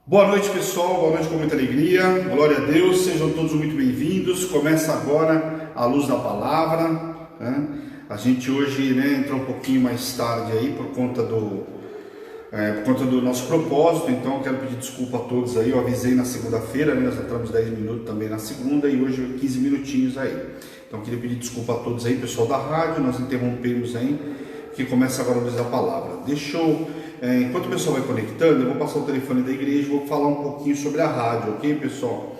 Boa noite, pessoal, boa noite com muita alegria, glória a Deus, sejam todos muito bem-vindos. Começa agora a luz da palavra, né? A gente hoje, entrou um pouquinho mais tarde aí por conta do nosso propósito, então eu quero pedir desculpa a todos aí. Eu avisei na segunda-feira, nós entramos 10 minutos também na segunda e hoje 15 minutinhos aí. Então eu queria pedir desculpa a todos aí, pessoal da rádio, nós interrompemos aí, que começa agora a luz da palavra. Enquanto o pessoal vai conectando, eu vou passar o telefone da igreja e vou falar um pouquinho sobre a rádio, ok, pessoal?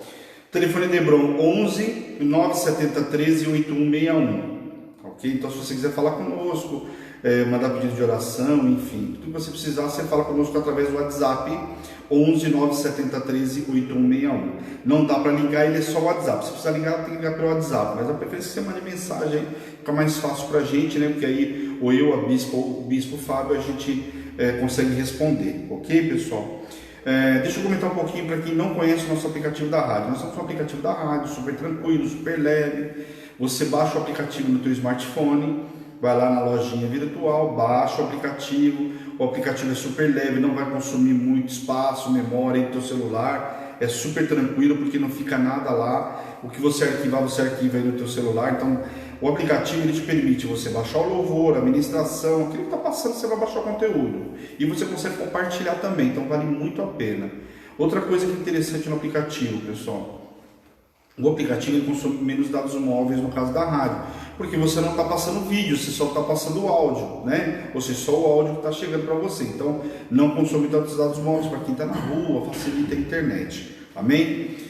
Telefone de Hebron 11 970 13 8161, ok? Então, se você quiser falar conosco, mandar pedido de oração, enfim, tudo que você precisar, você fala conosco através do WhatsApp 11 970 13 8161. Não dá para ligar, ele é só o WhatsApp. Se precisar ligar, tem que ligar pelo WhatsApp, mas a preferência é que você mande mensagem, fica mais fácil para a gente, né? Porque aí, ou eu, a bispa, ou o bispo Fábio, a gente consegue responder, ok, pessoal? Deixa eu comentar um pouquinho para quem não conhece o nosso aplicativo da rádio. Nós temos um aplicativo da rádio, super tranquilo, super leve. Você baixa o aplicativo no teu smartphone, vai lá na lojinha virtual, baixa o aplicativo é super leve, não vai consumir muito espaço, memória em teu celular, é super tranquilo porque não fica nada lá. O que você arquiva aí no teu celular. Então o aplicativo ele te permite você baixar o louvor, a ministração, aquilo que está passando, você vai baixar o conteúdo e você consegue compartilhar também, então vale muito a pena. Outra coisa que é interessante no aplicativo, pessoal, o aplicativo ele consome menos dados móveis no caso da rádio, porque você não está passando vídeo, você só está passando o áudio, né? Ou seja, só o áudio que está chegando para você, então não consome tantos dados móveis para quem está na rua, facilita a internet, amém?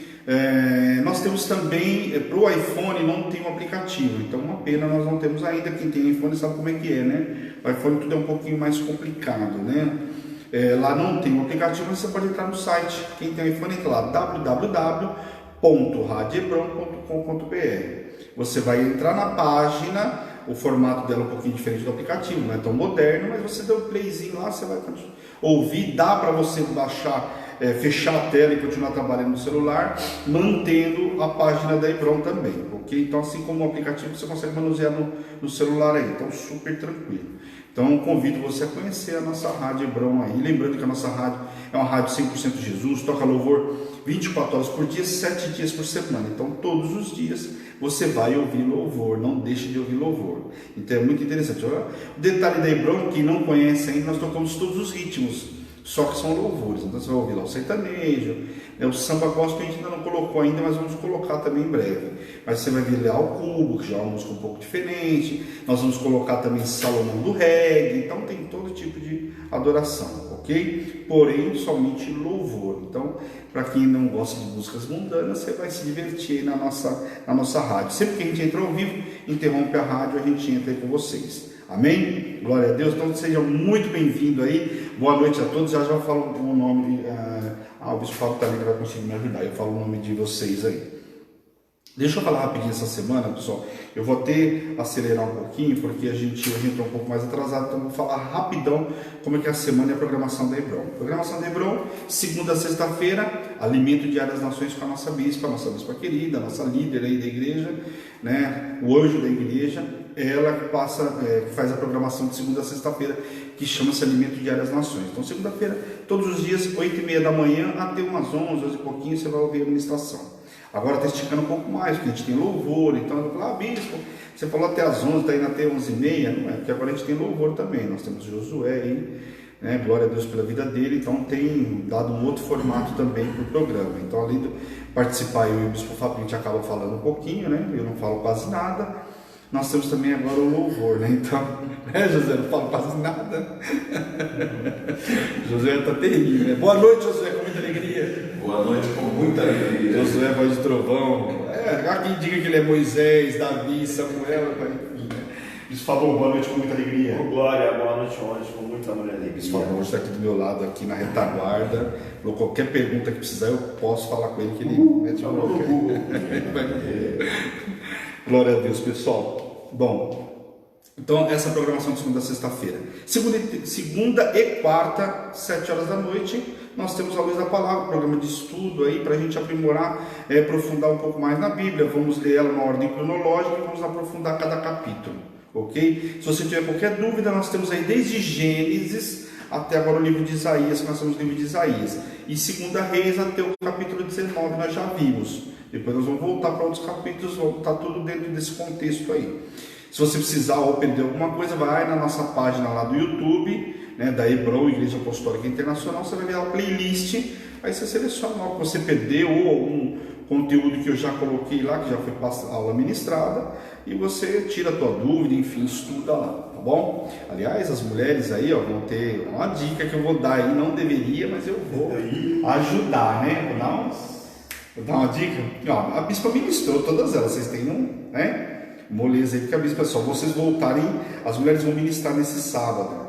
Nós temos também, para o iPhone não tem um aplicativo, então uma pena nós não temos ainda. Quem tem iPhone sabe como é que é, né? O iPhone tudo é um pouquinho mais complicado, né? Lá não tem um aplicativo, mas você pode entrar no site. Quem tem iPhone entra lá, www.radiohebron.com.br. Você vai entrar na página, o formato dela é um pouquinho diferente do aplicativo, não é tão moderno, mas você dá um playzinho lá, você vai ouvir, dá para você baixar, fechar a tela e continuar trabalhando no celular, mantendo a página da Hebron também, ok? Então, assim como o aplicativo, você consegue manusear no celular aí, então super tranquilo. Então, convido você a conhecer a nossa rádio Hebron aí, lembrando que a nossa rádio é uma rádio 100% Jesus, toca louvor 24 horas por dia, 7 dias por semana, então todos os dias você vai ouvir louvor, não deixe de ouvir louvor, então é muito interessante. O detalhe da Hebron, quem não conhece ainda, nós tocamos todos os ritmos, só que são louvores, então você vai ouvir lá o sertanejo, o samba gospel a gente ainda não colocou ainda, mas vamos colocar também em breve. Mas você vai ver lá o cubo, que já é uma música um pouco diferente, nós vamos colocar também Salomão do reggae, então tem todo tipo de adoração, ok? Porém, somente louvor. Então, para quem não gosta de músicas mundanas, você vai se divertir aí na nossa rádio. Sempre que a gente entra ao vivo, interrompe a rádio, a gente entra aí com vocês. Amém? Glória a Deus. Então seja muito bem-vindo aí. Boa noite a todos. Já falo o nome o Bispo Fábio também vai conseguir me ajudar. Eu falo o nome de vocês aí. Deixa eu falar rapidinho essa semana, pessoal. Eu vou até acelerar um pouquinho, porque a gente entrou um pouco mais atrasado, então eu vou falar rapidão como é que é a semana e a programação da Hebron. Programação da Hebron, segunda a sexta-feira, alimento diário das nações com a nossa bispa querida, a nossa líder aí da igreja, né? O anjo da igreja, ela que faz a programação de segunda a sexta-feira, que chama-se Alimento Diário das Nações. Então, segunda-feira, todos os dias, 8h30 da manhã, até umas 11, 11 e pouquinho, você vai ouvir a ministração. Agora está esticando um pouco mais, porque a gente tem louvor, então eu falo, bispo, você falou até as 11, está indo até 11h30, não é? Porque agora a gente tem louvor também, nós temos Josué aí, né? Glória a Deus pela vida dele, então tem dado um outro formato também para o programa. Então, além de participar eu e o Bispo Fábio, a gente acaba falando um pouquinho, né? Eu não falo quase nada. Nós temos também agora o louvor, né? Então, José, não falo quase nada. José está terrível, né? Boa noite, José, com muita alegria. Boa noite, com muita alegria. Josué, voz de trovão. Há quem diga que ele é Moisés, Davi, Samuel, enfim, né? Isso falou, boa noite com muita alegria. Glória, boa noite, com muita alegria. Isso falou, hoje está aqui do meu lado, aqui na retaguarda. Qualquer pergunta que precisar, eu posso falar com ele, que ele mete o Glória a Deus, pessoal. Bom, então essa programação de segunda a sexta-feira. Segunda e quarta, 7 horas da noite, nós temos a Luz da Palavra, programa de estudo aí para a gente aprimorar, aprofundar um pouco mais na Bíblia. Vamos ler ela na ordem cronológica e vamos aprofundar cada capítulo, ok? Se você tiver qualquer dúvida, nós temos aí desde Gênesis até agora o livro de Isaías, que nós estamos no livro de Isaías. E 2 Reis até o capítulo 19 nós já vimos. Depois nós vamos voltar para outros capítulos, vamos estar tudo dentro desse contexto aí. Se você precisar ou perder alguma coisa, vai na nossa página lá do YouTube, né, da Hebron, Igreja Apostólica Internacional, você vai ver a playlist, aí você seleciona o que você perdeu ou algum conteúdo que eu já coloquei lá, que já foi aula ministrada, e você tira a tua dúvida, enfim, estuda lá, tá bom? Aliás, as mulheres aí, ó, vão ter uma dica que eu vou dar aí, não deveria, mas eu vou ajudar, né? Vou dar uma dica. Ó, a bispa ministrou todas elas, vocês têm um, né? Moleza aí, porque a bispa, pessoal, vocês voltarem, as mulheres vão ministrar nesse sábado.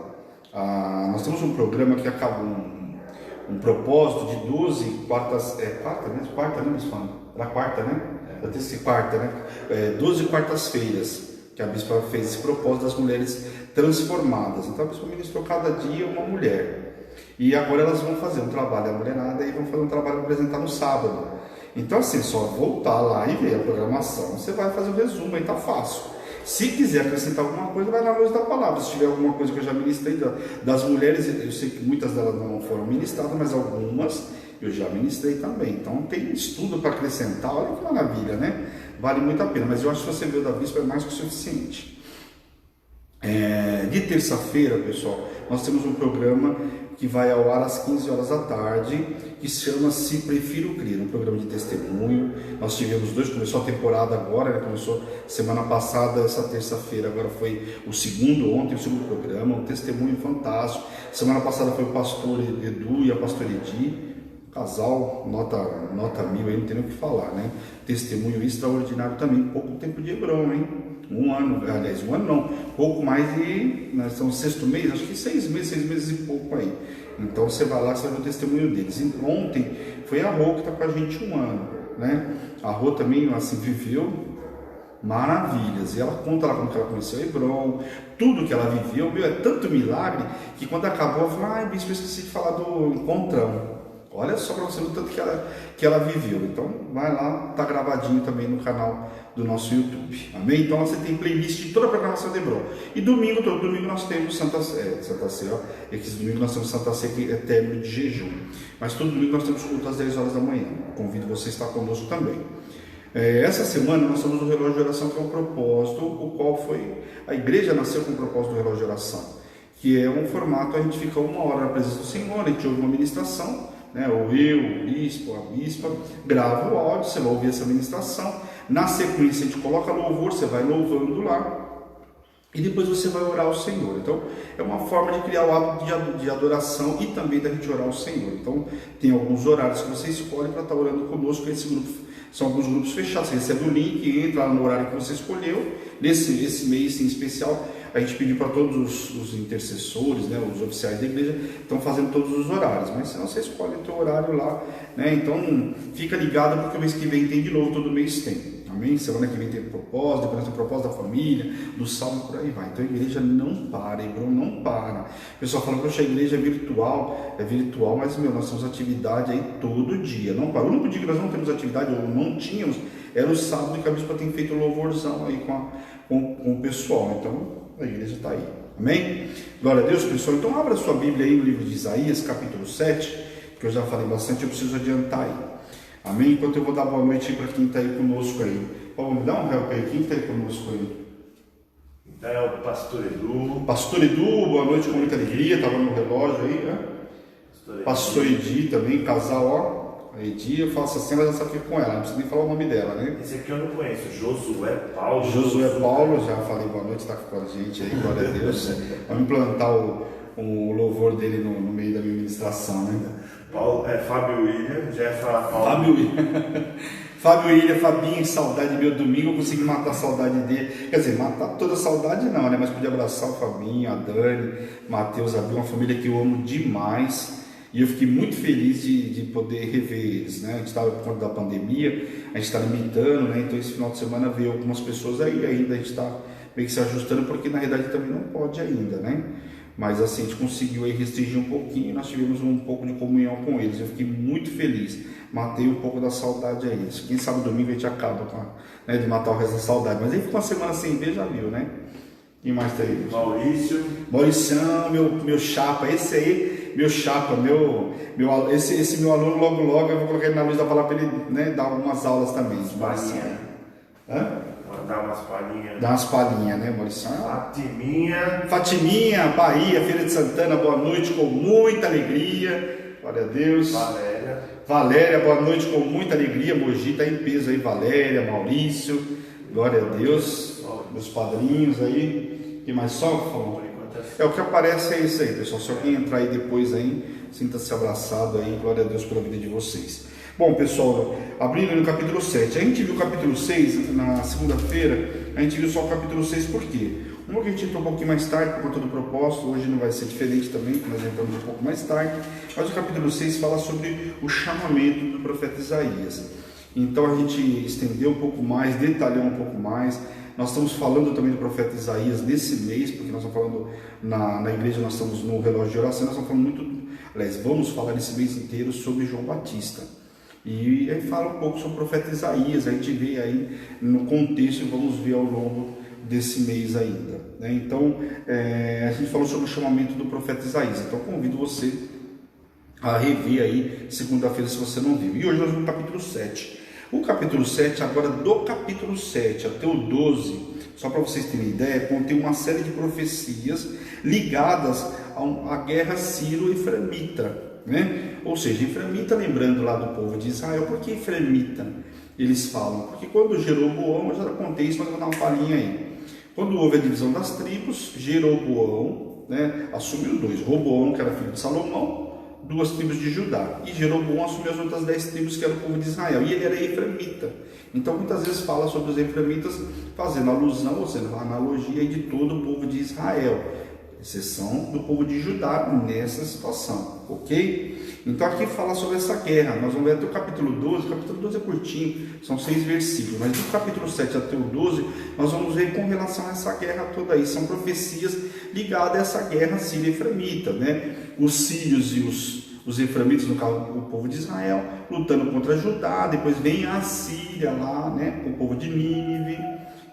Nós temos um programa que acaba um propósito de 12 quartas, quarta, né? Quarta, né, Bispa? Era quarta, né? Da terça e quarta, né? 12 quartas-feiras que a Bispa fez esse propósito das mulheres transformadas. Então a Bispa ministrou cada dia uma mulher. E agora elas vão fazer um trabalho, a mulherada, e vão fazer um trabalho para apresentar no sábado. Então assim, só voltar lá e ver a programação, você vai fazer o resumo, aí tá fácil. Se quiser acrescentar alguma coisa, vai na luz da palavra. Se tiver alguma coisa que eu já ministrei das mulheres, eu sei que muitas delas não foram ministradas, mas algumas eu já ministrei também. Então tem estudo para acrescentar, olha que maravilha, né? Vale muito a pena, mas eu acho que você viu da bispa é mais que o suficiente. De terça-feira, pessoal, nós temos um programa que vai ao ar às 15 horas da tarde, que se chama Se Prefiro Crer, um programa de testemunho. Nós tivemos dois, começou a temporada agora, né? Começou semana passada, essa terça-feira, agora foi o segundo, ontem o segundo programa, um testemunho fantástico. Semana passada foi o pastor Edu e a pastora Edi, casal, nota 1000, aí não tem nem o que falar, né? Testemunho extraordinário também, pouco tempo de Hebron, hein? Um ano não, pouco mais de, nós estamos no sexto mês, acho que 6 meses e pouco aí. Então você vai lá, você vai ver o testemunho deles. E ontem foi a Rô que está com a gente 1 ano, né? A Rô também, assim, viveu maravilhas, e ela conta lá como que ela conheceu Hebron, tudo que ela viveu, meu, é tanto milagre, que quando acabou, ela falou, ai bispo, eu esqueci de falar do encontrão. Olha só para você ver o tanto que ela viveu. Então vai lá, tá gravadinho também no canal do nosso YouTube. Amém? Então você tem playlist de toda a programação de Hebron. E domingo, todo domingo nós temos Santa Sé, ó. Esse domingo nós temos Santa Sé, que é término de jejum. Mas todo domingo nós temos culto às 10 horas da manhã. Convido você a estar conosco também. Essa semana nós temos o relógio de oração, que é um propósito, o qual foi... A igreja nasceu com o propósito do relógio de oração, que é um formato, a gente fica 1 hora na presença do Senhor, a gente ouve uma ministração, né, ou eu, o bispo, a bispa, grava o áudio, você vai ouvir essa ministração, na sequência a gente coloca louvor, você vai louvando lá, e depois você vai orar ao Senhor. Então é uma forma de criar o hábito de adoração e também da gente orar ao Senhor. Então tem alguns horários que você escolhe para estar orando conosco. Esse grupo são alguns grupos fechados, você recebe o link, entra lá no horário que você escolheu. Esse mês em especial, a gente pediu para todos os intercessores, né, os oficiais da igreja, estão fazendo todos os horários, mas senão você escolhe o teu horário lá, né? Então fica ligado, porque o mês que vem tem de novo, todo mês tem. Amém? Semana que vem tem propósito, depois tem propósito da família, do salmo, por aí vai. Então a igreja não para, Hebron não para. O pessoal fala, poxa, a igreja é virtual, mas meu, nós temos atividade aí todo dia, não para. O único dia que nós não temos atividade, ou não tínhamos, era o sábado, que a bispa tem feito louvorzão aí com o pessoal. Então a igreja está aí. Amém? Glória a Deus, pessoal. Então abra sua Bíblia aí no livro de Isaías, capítulo 7, que eu já falei bastante, eu preciso adiantar aí. Amém? Enquanto eu vou dar boa noite para quem está aí conosco aí. Vamos dar um help aí, quem está aí conosco aí? Então é o pastor Edu. Pastor Edu, boa noite com muita alegria, estava no relógio aí, né? Pastor Edi também, casal, ó. A Edi, eu faço assim, ela já sabe o que é com ela, não precisa nem falar o nome dela, né? Esse aqui eu não conheço, Josué Paulo. Josué Paulo, já falei boa noite, está com a gente aí, glória a Deus. Vamos implantar o louvor dele no meio da minha ministração, né? Paulo, Fábio William, já ia falar Paulo. Fábio William, Fabinho, saudade meu domingo, eu consegui matar a saudade dele. Quer dizer, matar toda a saudade não, né? Mas pude abraçar o Fabinho, a Dani, Matheus, a Bia, uma família que eu amo demais. E eu fiquei muito feliz de poder rever eles, né? A gente estava por conta da pandemia, a gente está limitando, né? Então esse final de semana veio algumas pessoas aí, ainda a gente está meio que se ajustando, porque na realidade também não pode ainda, né? Mas assim, a gente conseguiu aí restringir um pouquinho, nós tivemos um pouco de comunhão com eles. Eu fiquei muito feliz, matei um pouco da saudade a eles. Quem sabe domingo a gente acaba de matar o resto da saudade. Mas aí ficou uma semana sem ver, já viu, né? Quem mais tem aí? Maurício. Maurição, meu chapa, esse aí, meu chapa, esse meu aluno, logo eu vou colocar ele na luz da palavra para ele, né, dar algumas aulas também. Palhinha. Hã? Dá umas palhinhas. Dá umas palhinhas, né, Maurição? Fatiminha, Bahia, Feira de Santana, boa noite com muita alegria. Glória a Deus. Valéria, boa noite com muita alegria. Mogi está em peso aí, Valéria, Maurício. Glória a Deus. Meus padrinhos aí. Quem mais só falou? É o que aparece, é isso aí, pessoal. Se alguém entrar aí depois aí, sinta-se abraçado aí. Glória a Deus pela vida de vocês. Bom, pessoal, abrindo no capítulo 7. A gente viu o capítulo 6 na segunda-feira. A gente viu só o capítulo 6 por quê? Uma que a gente entrou um pouquinho mais tarde por conta do propósito, hoje não vai ser diferente também, porque nós entramos um pouco mais tarde, mas o capítulo 6 fala sobre o chamamento do profeta Isaías. Então a gente estendeu um pouco mais, detalhou um pouco mais. Nós estamos falando também do profeta Isaías nesse mês, porque nós estamos falando na igreja, nós estamos no relógio de oração, nós estamos falando muito, aliás, vamos falar esse mês inteiro sobre João Batista. E aí fala um pouco sobre o profeta Isaías, a gente vê aí no contexto e vamos ver ao longo desse mês ainda, né? Então a gente falou sobre o chamamento do profeta Isaías, então convido você a rever aí segunda-feira se você não viu. E hoje nós vamos no capítulo 7. O capítulo 7, agora do capítulo 7 até o 12, só para vocês terem ideia, contém uma série de profecias ligadas à guerra sírio-efraimita, né? Ou seja, efraimita, lembrando lá do povo de Israel. Por que efraimita? Eles falam, porque quando Jeroboão, eu já contei isso, mas eu vou dar uma palhinha aí. Quando houve a divisão das tribos, Jeroboão, né, assumiu dois. Roboão, que era filho de Salomão, 2 tribos de Judá. E Jeroboão assumiu as outras 10 tribos, que era o povo de Israel. E ele era efraimita. Então, muitas vezes fala sobre os efraimitas, fazendo alusão, ou seja, uma analogia de todo o povo de Israel, exceção do povo de Judá nessa situação, ok? Então aqui fala sobre essa guerra. Nós vamos ver até o capítulo 12. O capítulo 12 é curtinho, são 6 versículos, mas do capítulo 7 até o 12 nós vamos ver com relação a essa guerra toda aí. São profecias ligadas a essa guerra síria-efraimita, né? Os sírios e os efraimitas, no caso o povo de Israel, lutando contra Judá. Depois vem a Síria lá, né, com o povo de Nínive.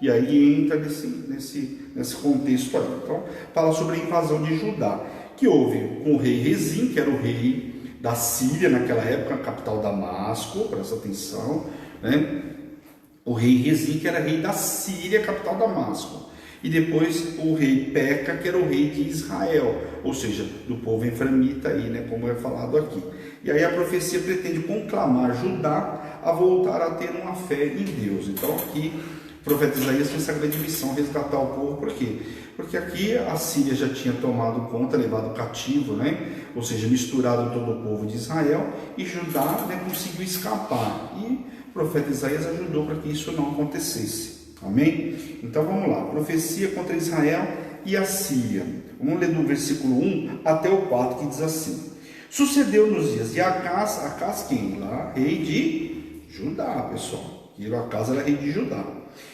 E aí entra nesse contexto aí. Então, fala sobre a invasão de Judá, que houve com o rei Rezim, que era o rei da Síria naquela época, a capital Damasco, presta atenção, né? O rei Rezim, que era rei da Síria, capital Damasco. E depois o rei Peca, que era o rei de Israel, ou seja, do povo efraimita aí, né, como é falado aqui. E aí a profecia pretende conclamar Judá a voltar a ter uma fé em Deus. Então aqui o profeta Isaías fez essa grande missão, resgatar o povo. Por quê? Porque aqui a Síria já tinha tomado conta, levado cativo, né? Ou seja, misturado todo o povo de Israel, e Judá, né, conseguiu escapar. E o profeta Isaías ajudou para que isso não acontecesse. Amém? Então vamos lá, profecia contra Israel e a Síria. Vamos ler do versículo 1 até o 4, que diz assim: sucedeu nos dias de Acás quem? Lá, rei de Judá, pessoal. E Acás era rei de Judá.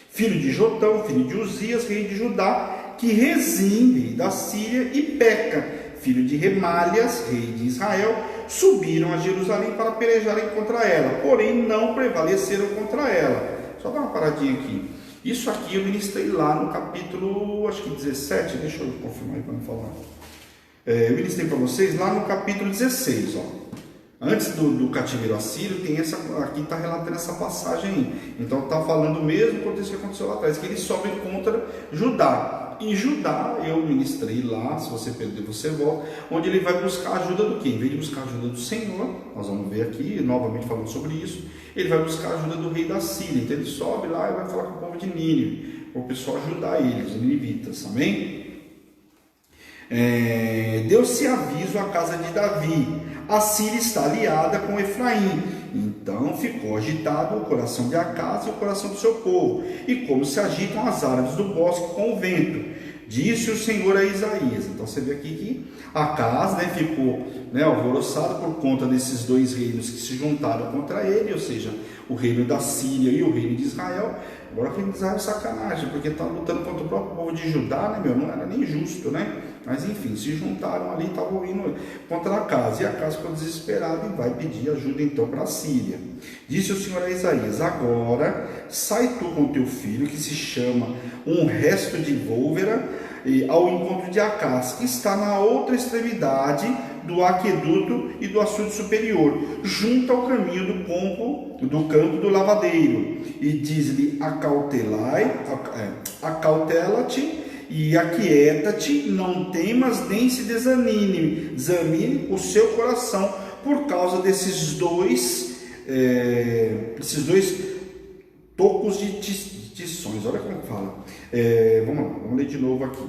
Filho de Jotão, filho de Uzias, rei de Judá, que Rezim, rei da Síria, e Peca, filho de Remalias, rei de Israel, subiram a Jerusalém para pelejarem contra ela, porém não prevaleceram contra ela. Só dar uma paradinha aqui. Isso aqui eu ministrei lá no capítulo, acho que 17, deixa eu confirmar aí para não falar. Eu ministrei para vocês lá no capítulo 16, ó. Antes do cativeiro assírio, tem aqui está relatando essa passagem aí. Então está falando o mesmo contexto que aconteceu lá atrás, que eles sobem contra Judá. E Judá, eu ministrei lá, se você perder você volta, onde ele vai buscar a ajuda do quê? Em vez de buscar a ajuda do Senhor, nós vamos ver aqui, novamente falando sobre isso, ele vai buscar a ajuda do rei da Síria. Então ele sobe lá e vai falar com o povo de Nínive, para o pessoal ajudar eles, os ninivitas, amém? Deu-se aviso à casa de Davi: a Síria está aliada com Efraim. Então ficou agitado o coração de Acás e o coração do seu povo, e como se agitam as árvores do bosque com o vento. Disse o Senhor a Isaías. Então você vê aqui que Acás, né, ficou, né, alvoroçado por conta desses dois reinos que se juntaram contra ele, ou seja, o reino da Síria e o reino de Israel. Agora o reino de Israel é sacanagem, porque está lutando contra o próprio povo de Judá, né, não era nem justo, né? Mas enfim, se juntaram ali, estavam indo contra Acás. E Acás ficou desesperado e vai pedir ajuda então para a Síria. Disse o Senhor a Isaías: agora sai tu com teu filho, que se chama um resto de vólvera, ao encontro de Acás, que está na outra extremidade do aqueduto e do açude superior, junto ao caminho do campo do lavadeiro, e diz-lhe: acautela-te e aquieta-te, não temas nem se desanime o seu coração por causa desses dois tocos de tições. Olha como fala. Vamos lá, vamos ler de novo aqui.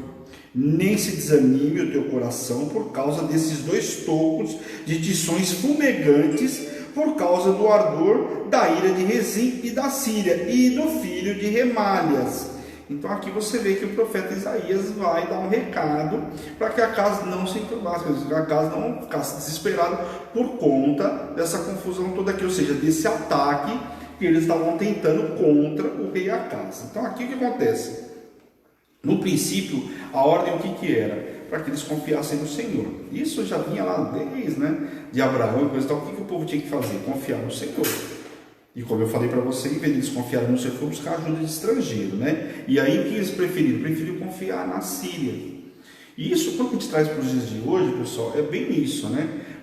Nem se desanime o teu coração por causa desses dois tocos de tições fumegantes, por causa do ardor da ira de Rezim e da Síria e do filho de Remálias. Então aqui você vê que o profeta Isaías vai dar um recado para que Acás não se enturbasse, que Acás não ficasse desesperado por conta dessa confusão toda aqui, ou seja, desse ataque que eles estavam tentando contra o rei Acás. Então aqui o que acontece? No princípio, a ordem o que era? Para que eles confiassem no Senhor. Isso já vinha lá desde de Abraão e coisa e tal. O que o povo tinha que fazer? Confiar no Senhor. E como eu falei para você, em vez de eles confiarem no Senhor, foram buscar ajuda de estrangeiro, E aí o que eles preferiram? Preferiram confiar na Síria. E isso, quando a gente traz para os dias de hoje, pessoal, é bem isso,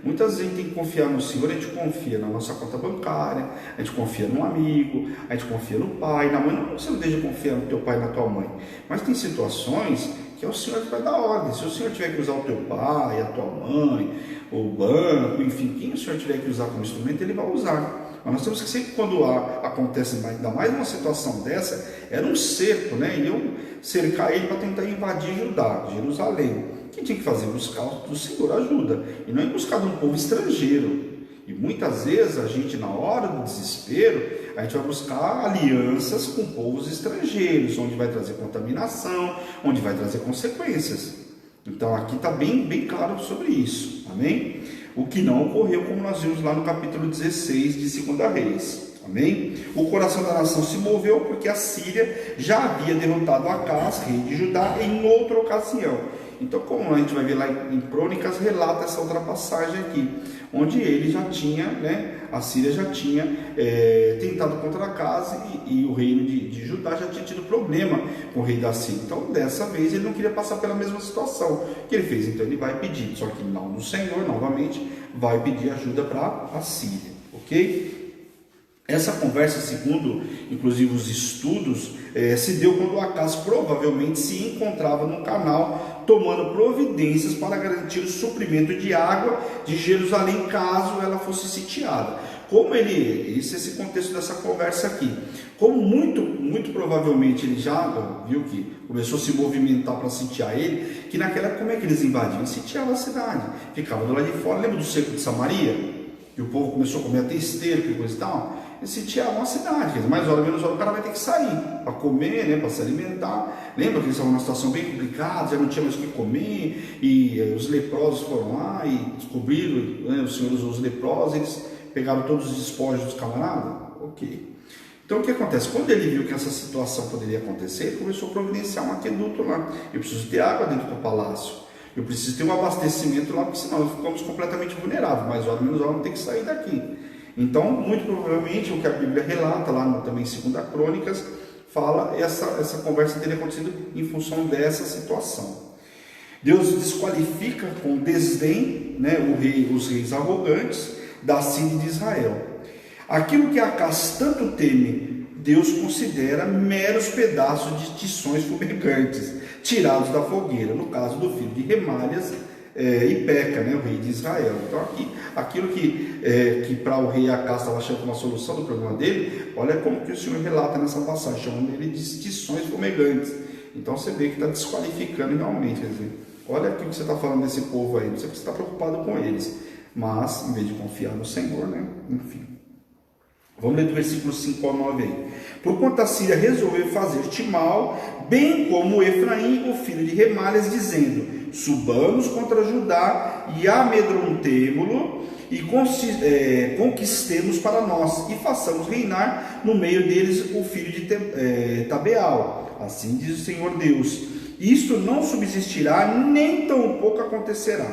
Muitas vezes a gente tem que confiar no Senhor, a gente confia na nossa conta bancária, a gente confia num amigo, a gente confia no pai, na mãe. Não você não deixa de confiar no teu pai e na tua mãe. Mas tem situações que é o Senhor que vai dar ordem. Se o Senhor tiver que usar o teu pai, a tua mãe, o banco, enfim, quem o Senhor tiver que usar como instrumento, Ele vai usar. Mas nós temos que ser que quando acontece ainda mais uma situação dessa, era um cerco, Iam cercar ele para tentar invadir Judá, Jerusalém. O que tinha que fazer? Buscar do Senhor ajuda. E não é buscar de um povo estrangeiro. E muitas vezes a gente, na hora do desespero, a gente vai buscar alianças com povos estrangeiros, onde vai trazer contaminação, onde vai trazer consequências. Então aqui está bem claro sobre isso. Amém? O que não ocorreu, como nós vimos lá no capítulo 16 de 2 Reis. Amém? O coração da nação se moveu porque a Síria já havia derrotado Acás, rei de Judá, em outra ocasião. Então, como a gente vai ver lá em Crônicas, relata essa outra passagem aqui, onde ele já tinha, a Síria já tinha tentado contra Acás e o reino de Judá já tinha tido problema com o rei da Síria. Então, dessa vez, ele não queria passar pela mesma situação. O que ele fez? Então, ele vai pedir, só que não do Senhor, novamente, vai pedir ajuda para a Síria, ok? Essa conversa, segundo inclusive os estudos, se deu quando Acás provavelmente se encontrava no canal tomando providências para garantir o suprimento de água de Jerusalém caso ela fosse sitiada. Como esse contexto dessa conversa aqui, como muito provavelmente ele já viu que começou a se movimentar para sitiar ele, que naquela época como é que eles invadiam? Sitiavam a cidade, ficava do lado de fora. Lembra do cerco de Samaria? Que o povo começou a comer até esterco e coisa e tal? Eles sitiavam a cidade, mais hora menos hora o cara vai ter que sair para comer, para se alimentar. Lembra que eles estavam numa situação bem complicada, já não tinha mais o que comer, e os leprosos foram lá e descobriram, os senhores os leprosos, eles pegaram todos os despojos dos camaradas? Ok. Então o que acontece? Quando ele viu que essa situação poderia acontecer, ele começou a providenciar um aqueduto lá. Eu preciso ter água dentro do palácio. Eu preciso ter um abastecimento lá, porque senão nós ficamos completamente vulneráveis. Mais hora menos hora vamos ter que sair daqui. Então, muito provavelmente, o que a Bíblia relata lá também em 2 Crônicas, fala essa conversa teria acontecido em função dessa situação. Deus desqualifica com desdém os reis arrogantes da Síria de Israel. Aquilo que Acás tanto teme, Deus considera meros pedaços de tições fumegantes, tirados da fogueira, no caso do filho de Remálias e Peca, o rei de Israel. Então aquilo que para o rei Acás estava achando uma solução do problema dele, olha como que o Senhor relata nessa passagem, chamando ele de tições fumegantes. Então você vê que está desqualificando realmente, quer dizer, olha aquilo que você está falando desse povo aí, não sei que você está preocupado com eles, mas em vez de confiar no Senhor, enfim. Vamos ler do versículo 5 ao 9 aí. Porquanto a Síria resolveu fazer-te mal, bem como Efraim, o filho de Remálias, dizendo: subamos contra Judá e amedrontemo-lo e conquistemos para nós e façamos reinar no meio deles o filho de Tabeal. Assim diz o Senhor Deus: isto não subsistirá, nem tampouco acontecerá.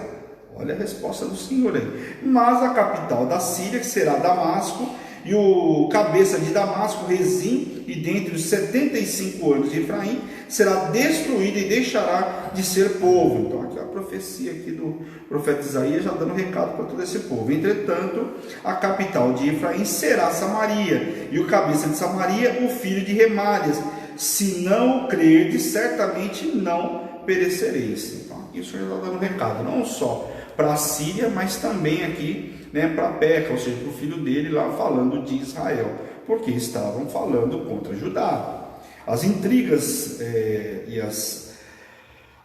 Olha a resposta do Senhor aí. Mas a capital da Síria, que será Damasco, E o cabeça de Damasco, Rezim, e dentre os 75 anos de Efraim, será destruído e deixará de ser povo. Então aqui a profecia aqui do profeta Isaías já dando recado para todo esse povo. Entretanto, a capital de Efraim será Samaria, e o cabeça de Samaria, o filho de Remálias. Se não o crerdes, certamente não perecereis. Então aqui o Senhor está dando recado, não só para a Síria, mas também aqui, né, para Peca, ou seja, para o filho dele lá falando de Israel, porque estavam falando contra Judá. As intrigas e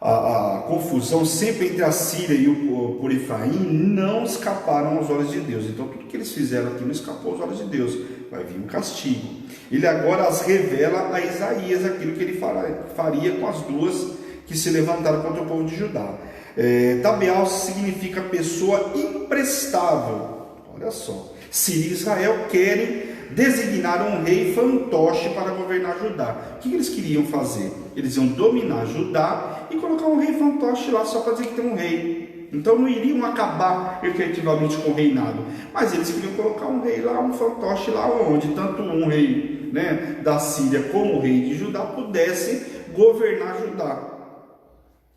a confusão sempre entre a Síria e por Efraim não escaparam aos olhos de Deus. Então tudo que eles fizeram aqui não escapou aos olhos de Deus, vai vir um castigo. Ele agora as revela a Isaías aquilo que ele faria com as duas que se levantaram contra o povo de Judá. Tabeal significa pessoa imprestável. Olha só, Síria e Israel querem designar um rei fantoche para governar Judá. O que eles queriam fazer? Eles iam dominar Judá e colocar um rei fantoche lá só para dizer que tem um rei. Então não iriam acabar efetivamente com o reinado, mas eles queriam colocar um rei lá, um fantoche lá, onde tanto um rei, né, da Síria como o rei de Judá pudesse governar Judá.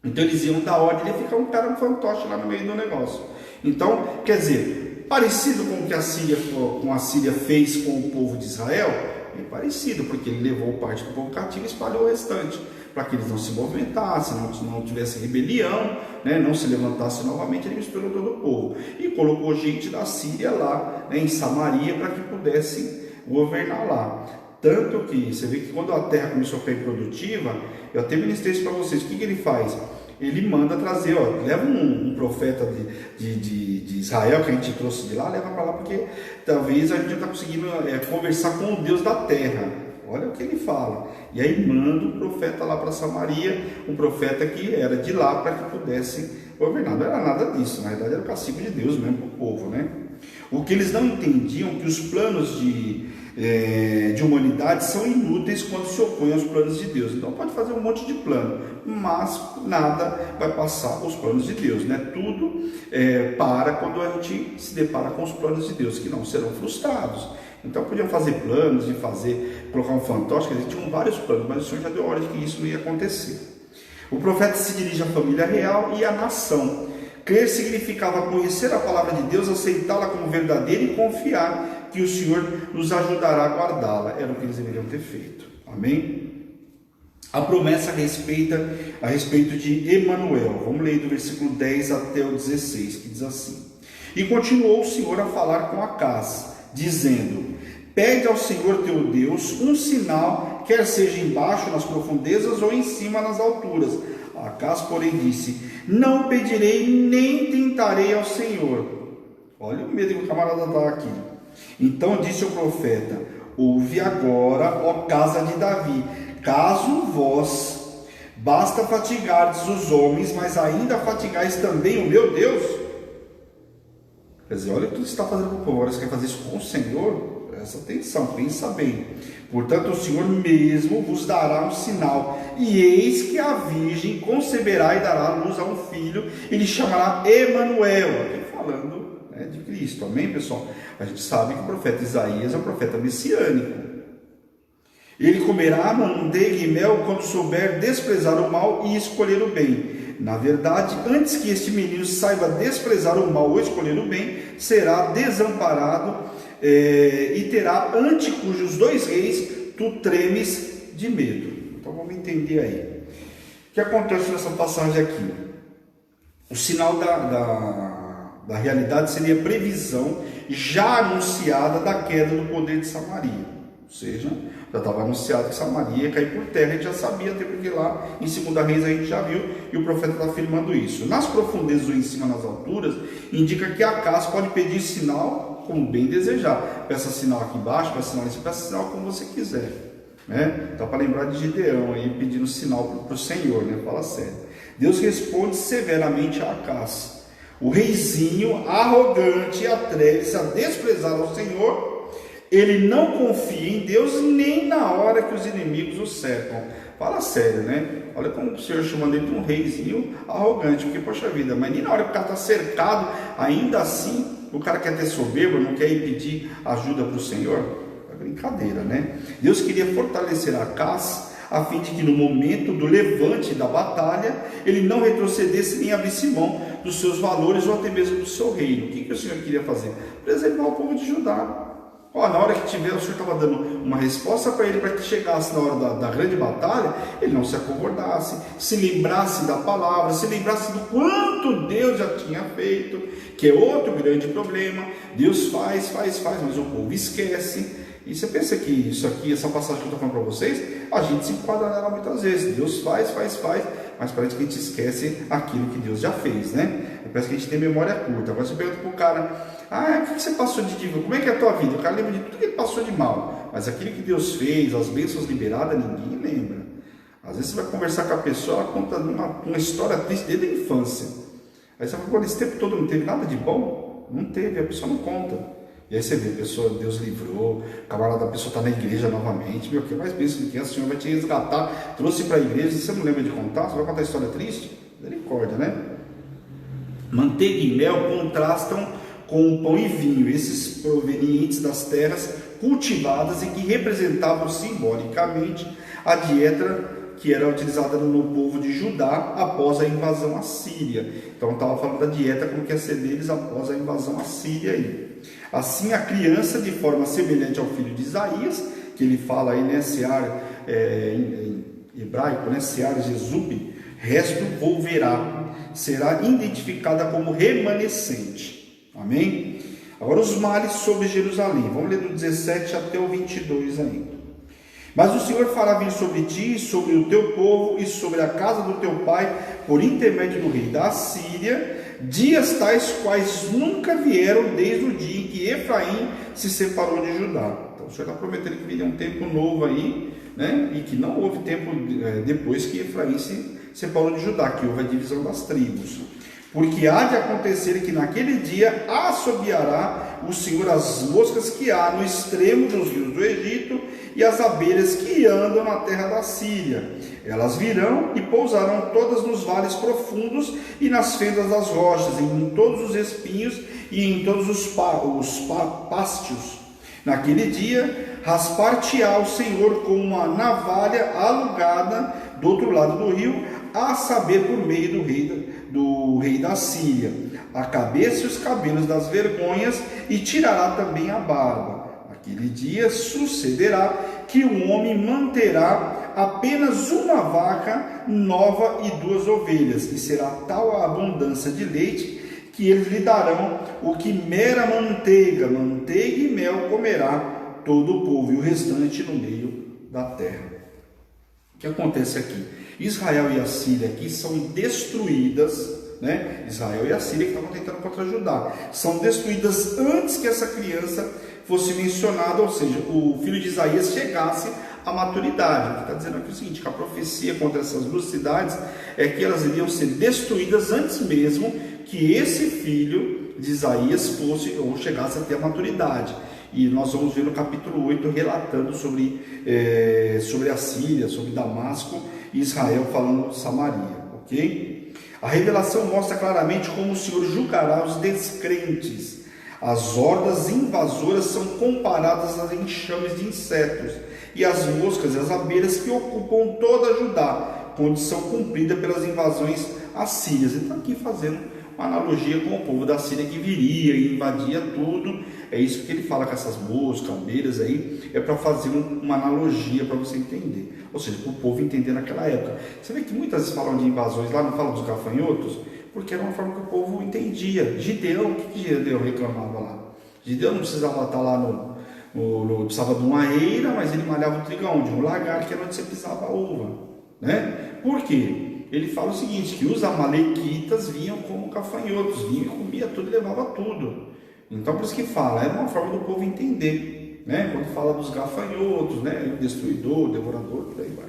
Então eles iam dar ordem e ficar um cara, um fantoche lá no meio do negócio. Então, quer dizer, parecido com o que a Síria fez com o povo de Israel, bem parecido, porque ele levou parte do povo cativo e espalhou o restante, para que eles não se movimentassem, não tivesse rebelião, né, não se levantasse novamente. Ele misturou todo o povo e colocou gente da Síria lá, né, em Samaria, para que pudessem governar lá. Tanto que você vê que quando a terra começou a ficar improdutiva, eu até ministrei isso para vocês. O que ele faz? Ele manda trazer, leva um profeta de Israel que a gente trouxe de lá, leva para lá, porque talvez a gente está conseguindo conversar com o Deus da terra. Olha o que ele fala. E aí manda um profeta lá para Samaria, um profeta que era de lá, para que pudesse governar. Não era nada disso, na verdade era o castigo de Deus mesmo para o povo, né? O que eles não entendiam, que os planos de humanidade são inúteis quando se opõem aos planos de Deus. Então pode fazer um monte de plano, mas nada vai passar os planos de Deus, né? Tudo para quando a gente se depara com os planos de Deus, que não serão frustrados. Então podiam fazer planos de colocar um fantoche, quer dizer, tinham vários planos, mas o Senhor já deu ordem que isso não ia acontecer. O profeta se dirige à família real e à nação. Crer significava conhecer a palavra de Deus, aceitá-la como verdadeira e confiar que o Senhor nos ajudará a guardá-la. Era o que eles deveriam ter feito. Amém? A promessa a respeito de Emanuel. Vamos ler do versículo 10 até o 16, que diz assim: E continuou o Senhor a falar com Acaz, dizendo: Pede ao Senhor teu Deus um sinal, quer seja embaixo nas profundezas ou em cima nas alturas. Acaz, porém, disse: Não pedirei nem tentarei ao Senhor. Olha o medo que o camarada está aqui. Então disse o profeta: Ouve agora, ó casa de Davi, caso vós basta fatigardes os homens, mas ainda fatigais também o meu Deus. Quer dizer, olha o que você está fazendo com o povo. Agora você quer fazer isso com o Senhor? Presta atenção, pensa bem. Portanto, o Senhor mesmo vos dará um sinal, e eis que a virgem conceberá e dará luz a um filho, e lhe chamará Emanuel. Aqui falando, né, de Cristo. Amém, pessoal? A gente sabe que o profeta Isaías é um profeta messiânico. Ele comerá manteiga e mel quando souber desprezar o mal e escolher o bem. Na verdade, antes que este menino saiba desprezar o mal ou escolher o bem, será desamparado e terá ante cujos dois reis tu tremes de medo. Então vamos entender aí. O que acontece nessa passagem aqui? O sinal da realidade seria a previsão já anunciada da queda do poder de Samaria. Ou seja, já estava anunciado que Samaria ia cair por terra, a gente já sabia, até porque lá em 2 Reis a gente já viu, e o profeta está afirmando isso. Nas profundezas ou em cima nas alturas, indica que Acaz pode pedir sinal como bem desejar. Peça sinal aqui embaixo, peça sinal em cima, peça sinal como você quiser. Né? Dá para lembrar de Gideão aí pedindo sinal para o Senhor, né? Fala sério. Deus responde severamente a Acaz. O reizinho arrogante atreve-se a desprezar ao Senhor. Ele não confia em Deus nem na hora que os inimigos o cercam. Fala sério, né? Olha como o Senhor chamando ele de um reizinho arrogante, porque, poxa vida, mas nem na hora que o cara está cercado, ainda assim O cara quer ter soberba, não quer ir pedir ajuda para o Senhor? É brincadeira, né? Deus queria fortalecer Acaz, a fim de que no momento do levante da batalha, ele não retrocedesse nem abrisse mão dos seus valores ou até mesmo do seu reino. O que o Senhor queria fazer? Preservar o povo de Judá. Na hora que tiver, o Senhor estava dando uma resposta para ele, para que chegasse na hora da grande batalha, ele não se acovardasse, se lembrasse da palavra, se lembrasse do quanto Deus já tinha feito, que é outro grande problema. Deus faz, mas o povo esquece. E você pensa que isso aqui, essa passagem que eu estou falando para vocês, a gente se enquadra nela muitas vezes. Deus faz, mas parece que a gente esquece aquilo que Deus já fez, né? Parece que a gente tem memória curta. Agora você pergunta para o cara, o que você passou de dívida? Como é que é a tua vida? O cara lembra de tudo que ele passou de mal, mas aquilo que Deus fez, as bênçãos liberadas, ninguém lembra. Às vezes você vai conversar com a pessoa, ela conta uma história triste desde a infância. Aí você fala, esse tempo todo não teve nada de bom? Não teve, a pessoa não conta. E aí você vê, a pessoa, Deus livrou, o camarada da pessoa está na igreja novamente, meu, que mais bênção do que o Senhor vai te resgatar, trouxe para a igreja, e você não lembra de contar, você vai contar a história triste? Misericórdia, né? Manteiga e mel contrastam com o pão e vinho, esses provenientes das terras cultivadas e que representavam simbolicamente a dieta que era utilizada no povo de Judá após a invasão assíria. Então estava falando da dieta como que ia ser deles após a invasão assíria aí. Assim, a criança, de forma semelhante ao filho de Isaías, que ele fala aí, né, Sear, em hebraico, né, Sear Jesub, resto volverá, será identificada como remanescente. Amém? Agora os males sobre Jerusalém. Vamos ler do 17 até o 22 ainda. Mas o Senhor fará vir sobre ti, sobre o teu povo e sobre a casa do teu pai, por intermédio do rei da Assíria, dias tais quais nunca vieram desde o dia em que Efraim se separou de Judá. Então o Senhor está prometendo que viria um tempo novo aí, né? E que não houve tempo depois que Efraim se separou de Judá, que houve a divisão das tribos. Porque há de acontecer que naquele dia assobiará o Senhor as moscas que há no extremo dos rios do Egito e as abelhas que andam na terra da Síria. Elas virão e pousarão todas nos vales profundos e nas fendas das rochas, em todos os espinhos e em todos os pástios. Naquele dia raspar-te-á o Senhor com uma navalha alugada do outro lado do rio, a saber por meio do rei da Síria, a cabeça e os cabelos das vergonhas, e tirará também a barba. Naquele dia sucederá que o homem manterá apenas uma vaca nova e 2 ovelhas, e será tal a abundância de leite que eles lhe darão o que mera manteiga e mel comerá todo o povo, e o restante no meio da terra. O que acontece aqui? Israel e a Síria aqui são destruídas, né? Israel e a Síria que estavam tentando contra Judá, são destruídas antes que essa criança fosse mencionada, ou seja, o filho de Isaías chegasse à maturidade. O que está dizendo aqui é o seguinte, que a profecia contra essas 2 cidades é que elas iriam ser destruídas antes mesmo que esse filho de Isaías fosse ou chegasse até a maturidade. E nós vamos ver no capítulo 8 relatando sobre a Síria, sobre Damasco e Israel falando de Samaria, ok? A revelação mostra claramente como o Senhor julgará os descrentes. As hordas invasoras são comparadas a enxames de insetos, e as moscas e as abelhas que ocupam toda Judá, condição cumprida pelas invasões assírias. Ele está aqui fazendo uma analogia com o povo da Síria que viria e invadia tudo. É isso que ele fala com essas moscas, abelhas aí, é para fazer uma analogia para você entender, ou seja, para o povo entender naquela época. Você vê que muitas vezes falam de invasões lá, não falam dos gafanhotos, porque era uma forma que o povo entendia. Gideão, o que Gideão reclamava lá? Gideão não precisava estar lá precisava de uma eira, mas ele malhava o trigo onde? Um lagar, que era onde você pisava a uva, né? Por quê? Ele fala o seguinte, que os amalequitas vinham como gafanhotos, vinham e comia tudo e levava tudo. Então por isso que fala, era uma forma do povo entender, né? Quando fala dos gafanhotos, né? Destruidor, devorador, por aí vai.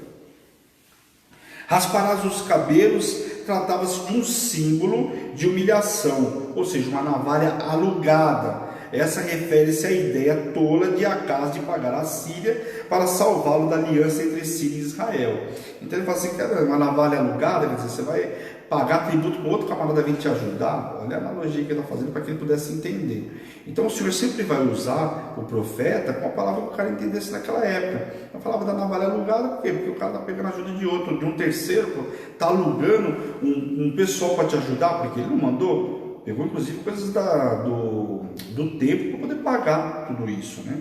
Rasparás os cabelos, tratava-se de um símbolo de humilhação, ou seja, uma navalha alugada. Essa refere-se à ideia tola de Acaz de pagar a Síria para salvá-lo da aliança entre Síria e Israel. Então ele fala assim, uma navalha alugada, quer dizer, você vai pagar tributo para outro camarada vir te ajudar? Olha a analogia que ele está fazendo para que ele pudesse entender. Então o Senhor sempre vai usar o profeta com a palavra que o cara entendesse naquela época. A palavra da navalha alugada, por quê? Porque o cara está pegando ajuda de outro, de um terceiro, está alugando um pessoal para te ajudar, porque ele não mandou. Pegou inclusive coisas do tempo para poder pagar tudo isso, né?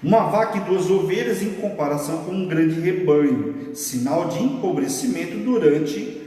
Uma vaca e 2 ovelhas em comparação com um grande rebanho, sinal de empobrecimento durante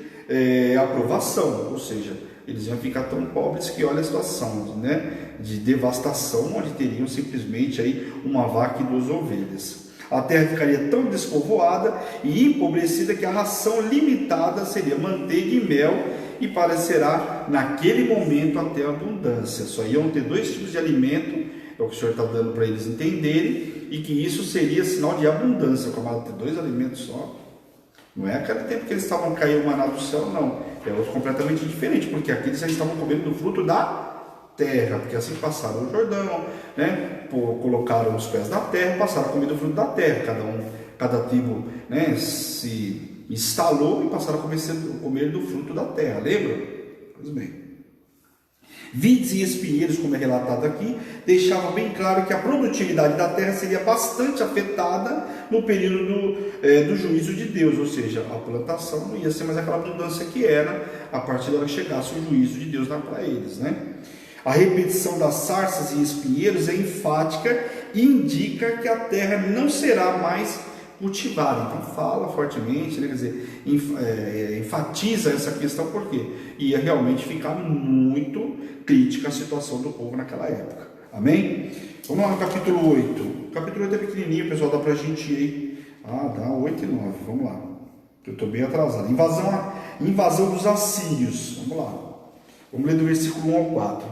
a provação, ou seja, eles iam ficar tão pobres que olha a situação, né, de devastação, onde teriam simplesmente aí uma vaca e 2 ovelhas. A terra ficaria tão despovoada e empobrecida que a ração limitada seria manteiga e mel, e parecerá naquele momento até a abundância. Só iam ter 2 tipos de alimento, é o que o Senhor está dando para eles entenderem, e que isso seria sinal de abundância. Como ter 2 alimentos só, não é aquele tempo que eles estavam caindo maná do céu, não. É outro completamente diferente, porque aqui eles já estavam comendo do fruto da terra, porque assim passaram o Jordão, né? Colocaram os pés na terra, passaram a comer do fruto da terra. Cada tribo, né, se instalou e passaram a comer do fruto da terra. Lembra? Pois bem. Vides e espinheiros, como é relatado aqui, deixava bem claro que a produtividade da terra seria bastante afetada no período do juízo de Deus, ou seja, a plantação não ia ser mais aquela abundância que era a partir da hora que chegasse o juízo de Deus para eles, né? A repetição das sarças e espinheiros é enfática e indica que a terra não será mais cultivada. Então fala fortemente, né? Quer dizer, enfatiza essa questão, porque ia realmente ficar muito crítica a situação do povo naquela época. Amém? Vamos lá no capítulo 8. O capítulo 8 é pequenininho, pessoal, dá pra gente ir aí. Dá 8 e 9, vamos lá. Eu estou bem atrasado. Invasão dos assírios. Vamos lá. Vamos ler do versículo 1 ao 4.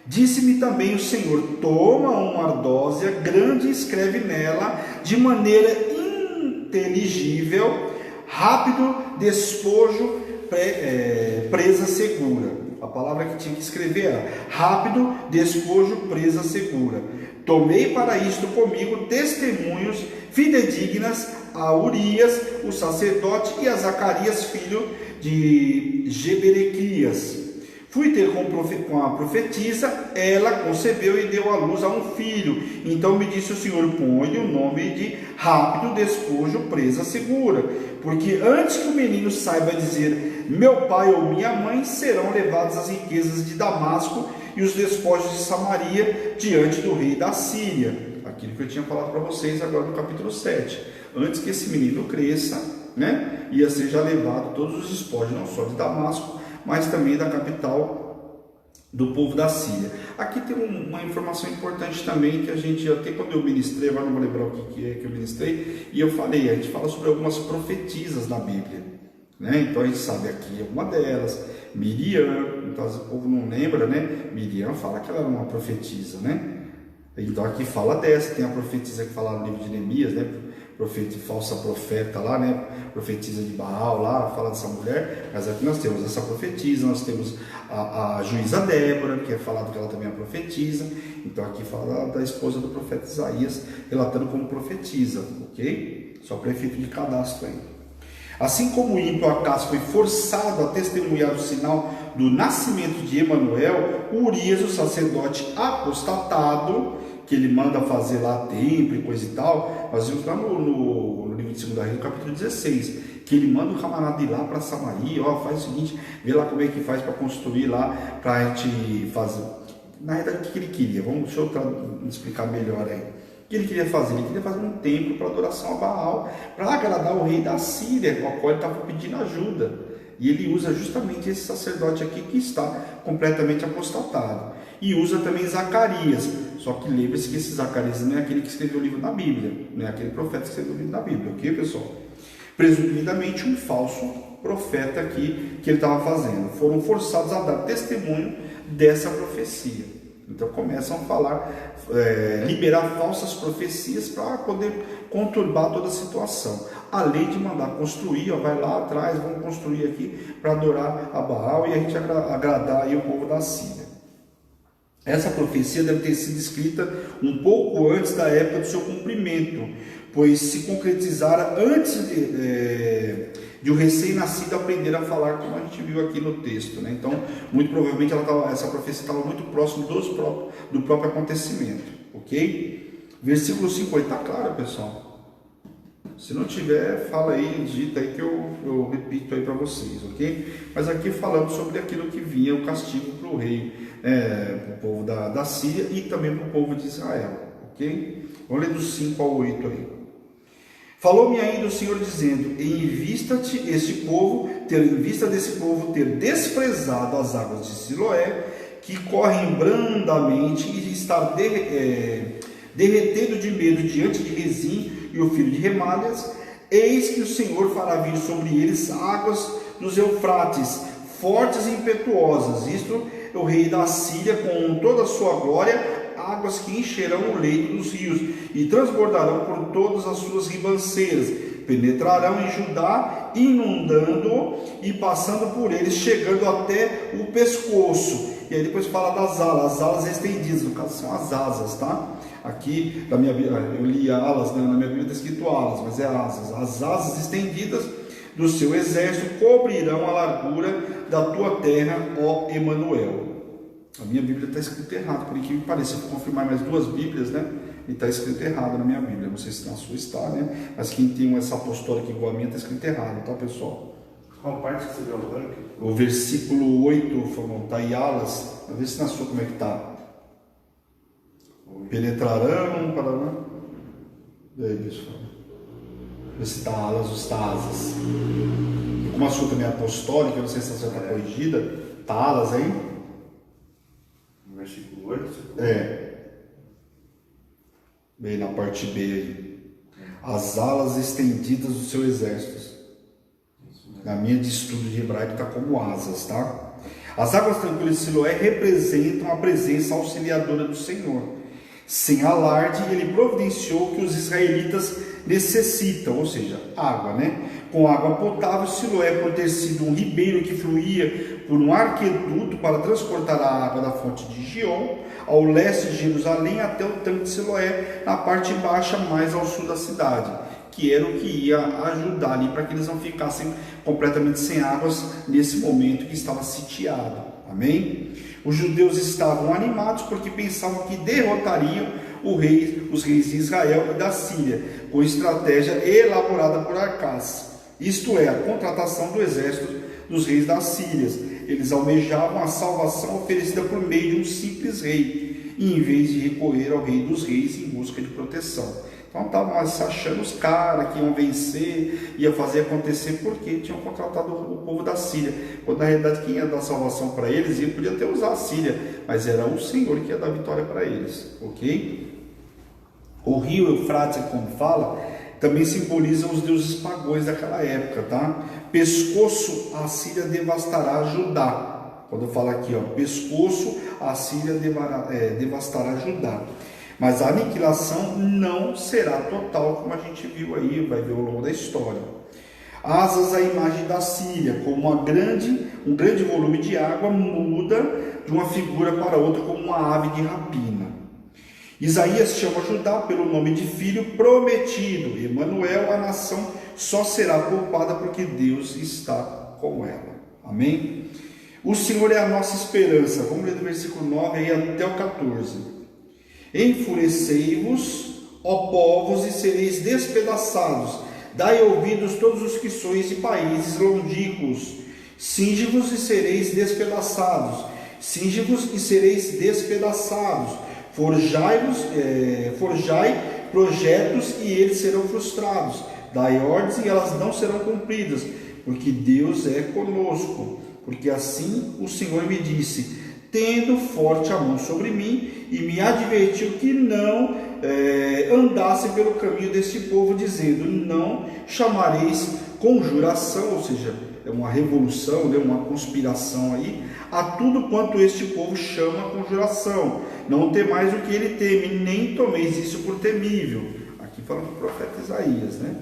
Disse-me também o Senhor: toma uma ardósia grande e escreve nela de maneira inteligível, rápido despojo, presa segura. A palavra que tinha que escrever era rápido despojo, presa segura. Tomei para isto comigo testemunhos fidedignas a Urias, o sacerdote, e a Zacarias, filho de Jeberequias. Fui ter com a profetisa, ela concebeu e deu à luz a um filho. Então me disse o Senhor: põe o nome de rápido despojo, presa segura, porque antes que o menino saiba dizer meu pai ou minha mãe, serão levadas as riquezas de Damasco e os despojos de Samaria diante do rei da Síria. Aquilo que eu tinha falado para vocês agora no capítulo 7. Antes que esse menino cresça, né, ia ser já levado todos os despojos, não só de Damasco, mas também da capital do povo da Síria. Aqui tem uma informação importante também, que a gente, até quando eu ministrei, agora não vou lembrar o que é que eu ministrei, e eu falei, a gente fala sobre algumas profetisas na Bíblia, né? Então a gente sabe aqui uma delas, Miriam, então o povo não lembra, né? Miriam fala que ela era uma profetisa, né? Então aqui fala dessa, tem a profetisa que fala no livro de Neemias, né? Falsa profeta lá, né? Profetisa de Baal lá, fala dessa mulher, mas aqui nós temos essa profetisa, nós temos a juíza Débora, que é falado que ela também é profetisa. Então aqui fala da esposa do profeta Isaías, relatando como profetisa, ok? Só para efeito de cadastro aí. Assim como o ímpio Acás foi forçado a testemunhar o sinal do nascimento de Emanuel, Urias, o sacerdote apostatado, que ele manda fazer lá templo e coisa e tal, nós vimos lá no livro de 2 Reis, no capítulo 16, que ele manda o camarada ir lá para Samaria, faz o seguinte, vê lá como é que faz para construir lá, para a gente fazer. Na verdade, o que ele queria? Deixa eu explicar melhor aí. O que ele queria fazer? Ele queria fazer um templo para adoração a Baal, para agradar o rei da Síria, com o qual ele estava pedindo ajuda. E ele usa justamente esse sacerdote aqui que está completamente apostatado. E usa também Zacarias. Só que lembre-se que esse Zacarias não é aquele que escreveu o livro da Bíblia, não é aquele profeta que escreveu o livro da Bíblia, ok, pessoal? Presumidamente um falso profeta aqui que ele estava fazendo. Foram forçados a dar testemunho dessa profecia. Então começam a falar, liberar falsas profecias para poder conturbar toda a situação. Além de mandar construir, vai lá atrás, vamos construir aqui para adorar a Baal e a gente agradar aí o povo da Síria. Essa profecia deve ter sido escrita um pouco antes da época do seu cumprimento, pois se concretizara antes de o recém-nascido aprender a falar, como a gente viu aqui no texto, né? Então, muito provavelmente essa profecia estava muito próximo do próprio acontecimento, ok? Versículo 50, está claro, pessoal? Se não tiver, fala aí, digita aí que eu repito aí para vocês, ok? Mas aqui falando sobre aquilo que vinha, o castigo para o rei, para o povo da Síria e também para o povo de Israel, ok? Vamos ler do 5 ao 8 aí. Falou-me ainda o Senhor dizendo, em vista desse povo ter desprezado as águas de Siloé, que correm brandamente, e estar derretendo de medo diante de Rezim e o filho de Remalias, eis que o Senhor fará vir sobre eles águas dos Eufrates, fortes e impetuosas. Isto é o rei da Síria, com toda a sua glória, águas que encherão o leito dos rios e transbordarão por todas as suas ribanceiras, penetrarão em Judá, inundando e passando por eles, chegando até o pescoço. E aí depois fala das alas, as alas estendidas, no caso são as asas, tá? Aqui na minha Bíblia, eu li alas, né? Na minha Bíblia está escrito alas, mas é asas. As asas estendidas do seu exército cobrirão a largura da tua terra, ó Emanuel. A minha Bíblia está escrito errado, por incrível que pareça. Eu vou confirmar mais duas Bíblias, né? E está escrito errado na minha Bíblia. Não sei se na sua está, né? Mas quem tem essa apostólica igual a minha está escrito errado, tá, pessoal? Qual parte que você viu agora? O versículo 8, está em alas. Vamos ver se na sua como é que está. Penetrarão, para. E aí, pessoal? Vê se está alas ou está asas. E como a sua também é apostólica, eu não sei se essa já está corrigida. Está alas aí? Versículo 8? Bem na parte B aí. As alas estendidas do seu exército. Na minha de estudo de hebraico está como asas, tá? As águas tranquilas de Siloé representam a presença auxiliadora do Senhor. Sem alarde, ele providenciou o que os israelitas necessitam, ou seja, água, né? Com água potável, Siloé, por ter sido um ribeiro que fluía por um arqueduto para transportar a água da fonte de Gion, ao leste de Jerusalém, até o tanque de Siloé, na parte baixa, mais ao sul da cidade, que era o que ia ajudar ali para que eles não ficassem completamente sem águas nesse momento que estava sitiado. Amém? Os judeus estavam animados porque pensavam que derrotariam os reis de Israel e da Síria, com estratégia elaborada por Arcás, isto é, a contratação do exército dos reis da Síria. Eles almejavam a salvação oferecida por meio de um simples rei, em vez de recorrer ao rei dos reis em busca de proteção. Então estavam achando os caras que iam vencer, ia fazer acontecer, porque tinham contratado o povo da Síria. Quando na realidade quem ia dar salvação para eles, ia podia até usar a Síria, mas era o Senhor que ia dar vitória para eles, ok? O rio Eufrates, como fala, também simboliza os deuses pagãos daquela época, tá? Pescoço, a Síria devastará Judá. Quando eu falo aqui, ó, pescoço, a Síria devastará Judá. Mas a aniquilação não será total, como a gente viu aí, vai ver ao longo da história. Asas, a imagem da Síria, como um grande volume de água muda de uma figura para outra como uma ave de rapina. Isaías chama Judá pelo nome de filho prometido. Emanuel, a nação só será poupada porque Deus está com ela. Amém? O Senhor é a nossa esperança. Vamos ler do versículo 9 aí até o 14. Enfurecei-vos, ó povos, e sereis despedaçados. Dai ouvidos todos os que sois de países longínquos. Cinge-vos e sereis despedaçados. Cinge-vos e sereis despedaçados. Forjai projetos e eles serão frustrados. Dai ordens e elas não serão cumpridas, porque Deus é conosco. Porque assim o Senhor me disse, tendo forte a mão sobre mim, e me advertiu que não andasse pelo caminho deste povo, dizendo, não chamareis conjuração, ou seja, é uma revolução, né, uma conspiração aí, a tudo quanto este povo chama conjuração. Não temais o que ele teme, nem tomeis isso por temível. Aqui falando do profeta Isaías, né?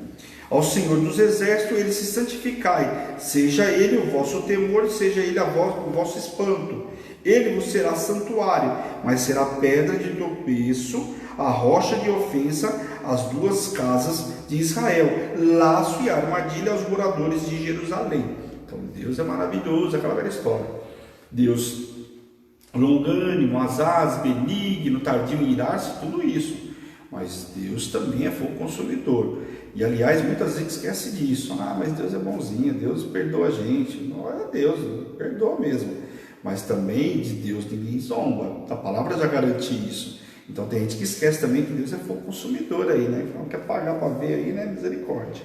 Ao Senhor dos exércitos, ele se santificai, seja ele o vosso temor, seja ele o vosso espanto. Ele vos será santuário, mas será pedra de tropeço, a rocha de ofensa, as duas casas de Israel, laço e armadilha aos moradores de Jerusalém. Então Deus é maravilhoso, aquela velha história. Deus longânimo, asaz, benigno, tardio em irar-se, tudo isso. Mas Deus também é fogo consumidor. E aliás, muitas vezes esquece disso. Mas Deus é bonzinho, Deus perdoa a gente. Não é Deus, perdoa mesmo. Mas também de Deus ninguém zomba. A palavra já garante isso. Então tem gente que esquece também que Deus é fogo consumidor aí, né? Não quer pagar para ver aí, né? Misericórdia.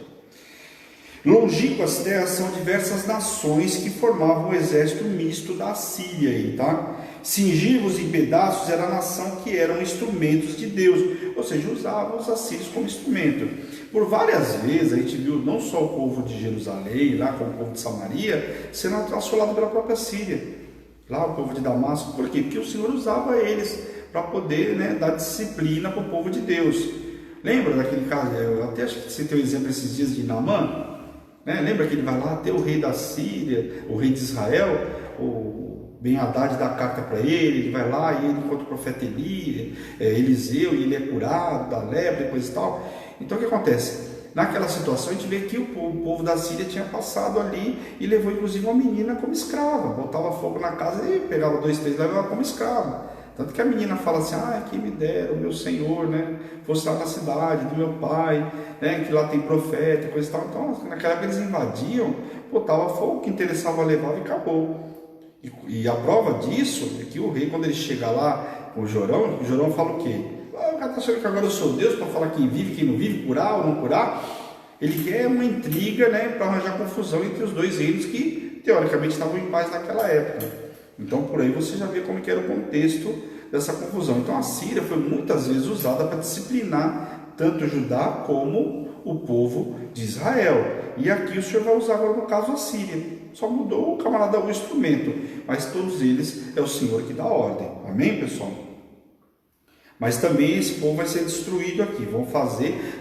Longínquas terras são diversas nações que formavam o exército misto da Síria aí, tá? Cingivos em pedaços era a nação que eram instrumentos de Deus, ou seja, usavam os assírios como instrumento. Por várias vezes a gente viu não só o povo de Jerusalém, lá como o povo de Samaria, sendo assolado pela própria Síria. Lá o povo de Damasco, por quê? Porque o Senhor usava eles para poder, né, dar disciplina para o povo de Deus. Lembra daquele caso? Eu até acho que você tem um exemplo esses dias de Naamã, né? Lembra que ele vai lá até o rei da Síria, o rei de Israel, o Ben-Hadad dá carta para ele vai lá e ele encontra o profeta Eliseu, e ele é curado da lepra e coisa e tal. Então o que acontece? Naquela situação a gente vê que o povo da Síria tinha passado ali e levou inclusive uma menina como escrava, botava fogo na casa e pegava 2, 3 e levava como escrava. Tanto que a menina fala assim, que me dera o meu Senhor, né, fosse lá na cidade do meu pai, né, que lá tem profeta, coisa e tal. Então, naquela época eles invadiam, botava fogo, que interessava levava e acabou. E a prova disso é que o rei, quando ele chega lá com o Jorão fala o quê? O cara está achando que agora eu sou Deus para falar quem vive, quem não vive, curar ou não curar? Ele quer uma intriga, né, para arranjar confusão entre os dois reinos que, teoricamente, estavam em paz naquela época. Então, por aí você já vê como que era o contexto dessa confusão. Então, a Síria foi muitas vezes usada para disciplinar tanto Judá como o povo de Israel. E aqui o Senhor vai usar agora, no caso, a Síria. Só mudou o camarada o instrumento, mas todos eles é o Senhor que dá ordem. Amém, pessoal? Mas também esse povo vai ser destruído aqui.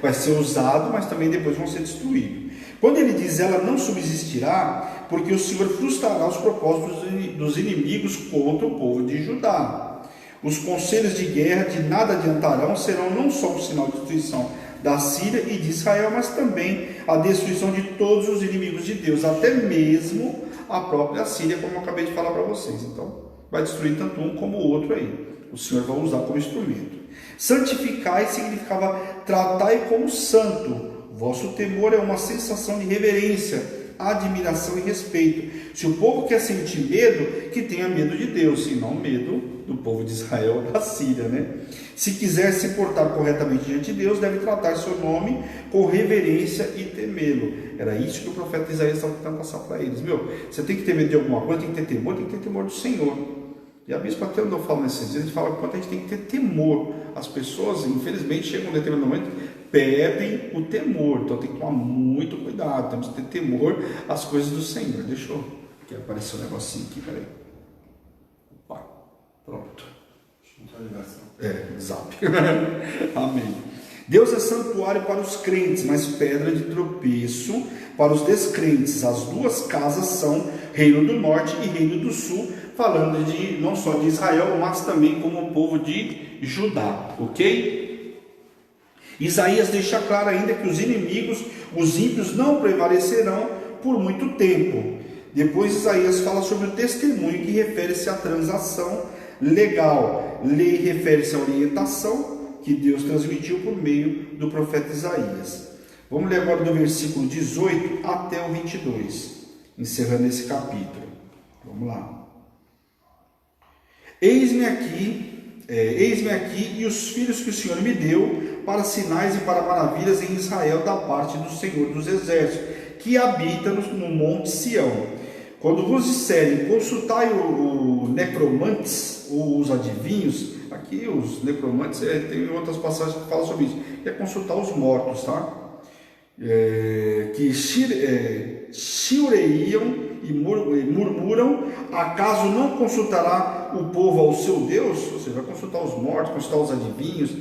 Vai ser usado, mas também depois vão ser destruídos. Quando ele diz, ela não subsistirá, porque o Senhor frustrará os propósitos dos inimigos contra o povo de Judá. Os conselhos de guerra de nada adiantarão, serão não só um sinal de destruição da Síria e de Israel, mas também a destruição de todos os inimigos de Deus, até mesmo a própria Síria, como eu acabei de falar para vocês. Então, vai destruir tanto um como o outro aí. O Senhor vai usar como instrumento. Santificai significava tratai como santo. Vosso temor é uma sensação de reverência, admiração e respeito. Se o povo quer sentir medo, que tenha medo de Deus, e não medo do povo de Israel ou da Síria, né? Se quiser se portar corretamente diante de Deus, deve tratar seu nome com reverência e temê-lo. Era isso que o profeta Isaías estava tentando passar para eles. Você tem que ter medo de alguma coisa, tem que ter temor do Senhor. E a bispa até andou falando nesses dias, a gente fala que a gente tem que ter temor. As pessoas, infelizmente, chegam a um determinado momento, perdem o temor. Então tem que tomar muito cuidado, temos que ter temor às coisas do Senhor. Deixa eu... Aqui apareceu um negocinho aqui, peraí. Opa, pronto. Zap. Amém. Deus é santuário para os crentes, mas pedra de tropeço para os descrentes. As duas casas são Reino do Norte e Reino do Sul, falando de não só de Israel, mas também como o povo de Judá, ok? Isaías deixa claro ainda que os inimigos, os ímpios, não prevalecerão por muito tempo. Depois Isaías fala sobre o testemunho, que refere-se à transação legal. Lei refere-se à orientação que Deus transmitiu por meio do profeta Isaías. Vamos ler agora do versículo 18 até o 22, encerrando esse capítulo. Vamos lá. Eis-me aqui e os filhos que o Senhor me deu para sinais e para maravilhas em Israel da parte do Senhor dos Exércitos, que habita no monte Sião. Quando vos disserem, consultai o necromantes ou os adivinhos, aqui os necromantes, tem outras passagens que falam sobre isso, que é consultar os mortos, tá? Que chiureiam e murmuram, acaso não consultará o povo ao seu Deus? Ou seja, vai consultar os mortos, consultar os adivinhos,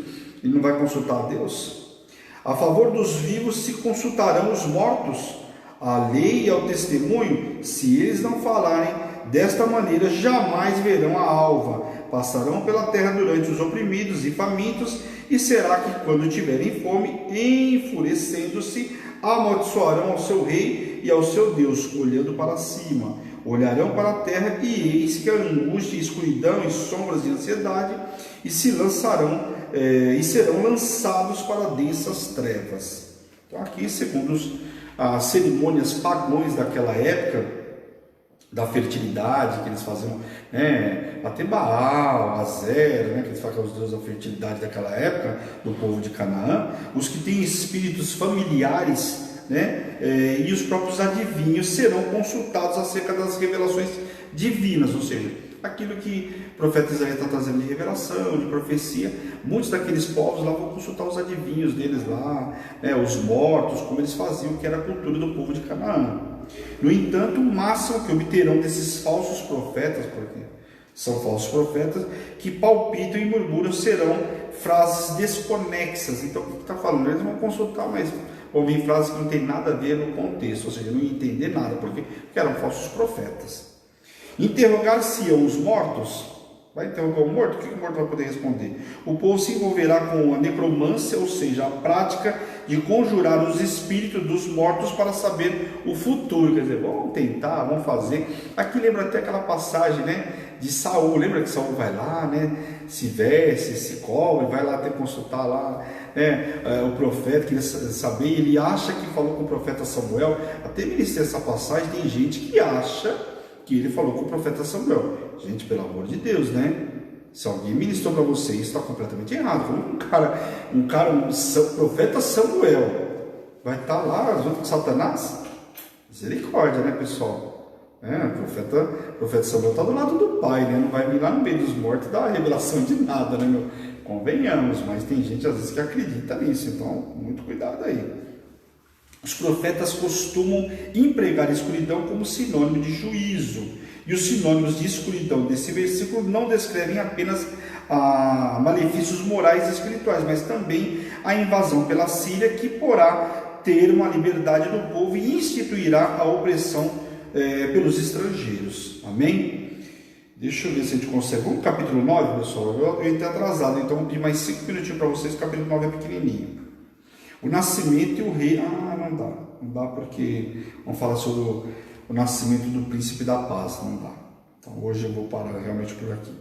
ele não vai consultar a Deus? A favor dos vivos se consultarão os mortos, a lei e ao testemunho, se eles não falarem, Desta maneira jamais verão a alva, passarão pela terra durante os oprimidos e famintos, e será que quando tiverem fome, enfurecendo-se, amaldiçoarão ao seu rei e ao seu Deus, olhando para cima. Olharão para a terra e eis que a angústia, escuridão e sombras de ansiedade e serão lançados para densas trevas. Então aqui, segundo as cerimônias pagãs daquela época, da fertilidade, que eles faziam, bater Baal, Azera, que eles faziam os deuses da fertilidade daquela época, do povo de Canaã, os que têm espíritos familiares, e os próprios adivinhos serão consultados acerca das revelações divinas, ou seja, aquilo que o profeta Isaías está trazendo de revelação, de profecia. Muitos daqueles povos lá vão consultar os adivinhos deles lá, os mortos, como eles faziam, que era a cultura do povo de Canaã. No entanto, o máximo que obterão desses falsos profetas, porque são falsos profetas, que palpitam e murmuram, serão frases desconexas. Então, o que está falando? Eles vão consultar, mas vão vir frases que não tem nada a ver no contexto, ou seja, não entender nada, porque eram falsos profetas. Interrogar-se-ão os mortos. Vai interrogar o morto? O que o morto vai poder responder? O povo se envolverá com a necromância, ou seja, a prática de conjurar os espíritos dos mortos para saber o futuro. Quer dizer, vamos tentar, vamos fazer. Aqui lembra até aquela passagem, de Saul. Lembra que Saul vai lá, se veste, se cobre, vai lá até consultar lá, o profeta, queria saber, ele acha que falou com o profeta Samuel. Até ministrar essa passagem, tem gente que acha que ele falou com o profeta Samuel. Gente, pelo amor de Deus, se alguém ministrou para você, isso está completamente errado. Como o profeta Samuel vai estar lá junto com Satanás? Misericórdia, pessoal? O profeta Samuel está do lado do pai, não vai vir lá no meio dos mortos e dar revelação de nada, Convenhamos, mas tem gente às vezes que acredita nisso, então muito cuidado aí. Os profetas costumam empregar escuridão como sinônimo de juízo. E os sinônimos de escuridão desse versículo não descrevem apenas malefícios morais e espirituais, mas também a invasão pela Síria, que porá termo à liberdade do povo e instituirá a opressão pelos estrangeiros. Amém? Deixa eu ver se a gente consegue. Vamos no capítulo 9, pessoal. Eu entrei atrasado, então vou pedir mais 5 minutinhos para vocês. O capítulo 9 é pequenininho. O nascimento e o rei. Não dá porque vamos falar sobre o nascimento do príncipe da paz. Não dá. Então hoje eu vou parar realmente por aqui.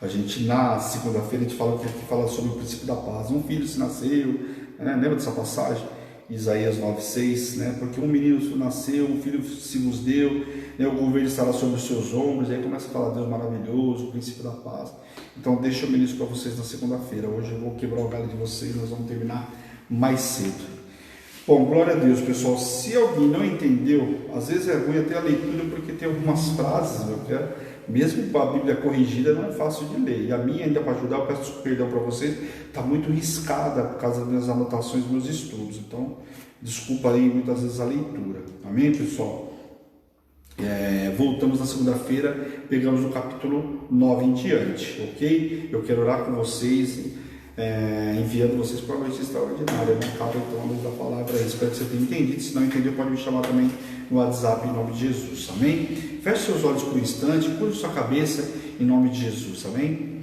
A gente, na segunda-feira, a gente fala sobre o príncipe da paz. Um filho se nasceu, lembra dessa passagem? Isaías 9,6, porque um menino nasceu, um filho se nos deu, o governo estará sobre os seus ombros. Aí começa a falar Deus maravilhoso, o príncipe da paz. Então deixa eu ministro para vocês na segunda-feira. Hoje eu vou quebrar o galho de vocês, nós vamos terminar mais cedo. Bom, glória a Deus, pessoal. Se alguém não entendeu, às vezes é ruim até a leitura, porque tem algumas frases, mesmo com a Bíblia corrigida, não é fácil de ler. E a minha, ainda para ajudar, eu peço perdão para vocês, está muito riscada por causa das minhas anotações, dos meus estudos. Então, desculpa aí muitas vezes a leitura. Amém, pessoal? Voltamos na segunda-feira, pegamos o capítulo 9 em diante, ok? Eu quero orar com vocês, enviando vocês para a noite extraordinária. Não acaba então a luz da palavra. Espero que você tenha entendido. Se não entendeu, pode me chamar também no WhatsApp, em nome de Jesus. Amém? Feche seus olhos por um instante, curva sua cabeça em nome de Jesus. Amém?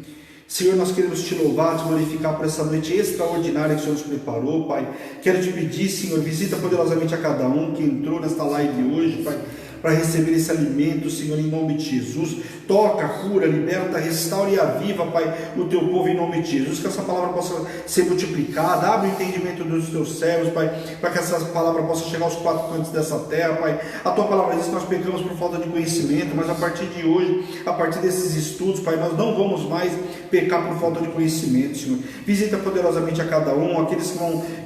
Senhor, nós queremos te louvar, te glorificar por essa noite extraordinária que o Senhor nos preparou, Pai. Quero te pedir, Senhor, visita poderosamente a cada um que entrou nesta live hoje, Pai, para receber esse alimento, Senhor, em nome de Jesus. Toca, cura, liberta, restaura e aviva, Pai, o teu povo em nome de Jesus. Que essa palavra possa ser multiplicada. Abre o entendimento dos teus servos, Pai, para que essa palavra possa chegar aos quatro cantos dessa terra, Pai. A tua palavra diz que nós pecamos por falta de conhecimento, mas a partir de hoje, a partir desses estudos, Pai, nós não vamos mais pecar por falta de conhecimento, Senhor. Visita poderosamente a cada um, aqueles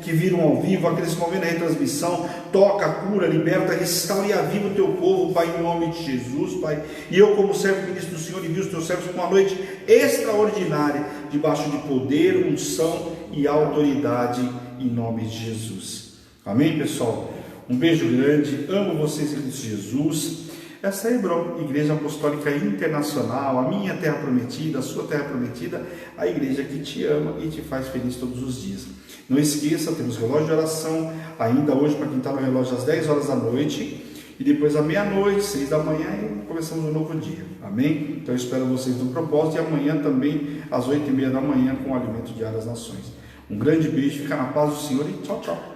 que viram ao vivo, aqueles que vão ver na retransmissão. Toca, cura, liberta, restaura e aviva o teu povo, Pai, em nome de Jesus, Pai. E eu, como servo ministro do Senhor, envio os teus servos com uma noite extraordinária, debaixo de poder, unção e autoridade, em nome de Jesus. Amém, pessoal? Um beijo grande, amo vocês em Cristo Jesus. Essa é a Hebron, Igreja Apostólica Internacional, a minha terra prometida, a sua terra prometida, a igreja que te ama e te faz feliz todos os dias. Não esqueça, temos relógio de oração ainda hoje para quem está no relógio às 10 horas da noite. e depois à meia-noite, 6 da manhã, e começamos um novo dia. Amém? Então eu espero vocês no propósito, e amanhã também às 8h30 da manhã com o Alimento Diário das Nações. Um grande beijo, fica na paz do Senhor e tchau, tchau.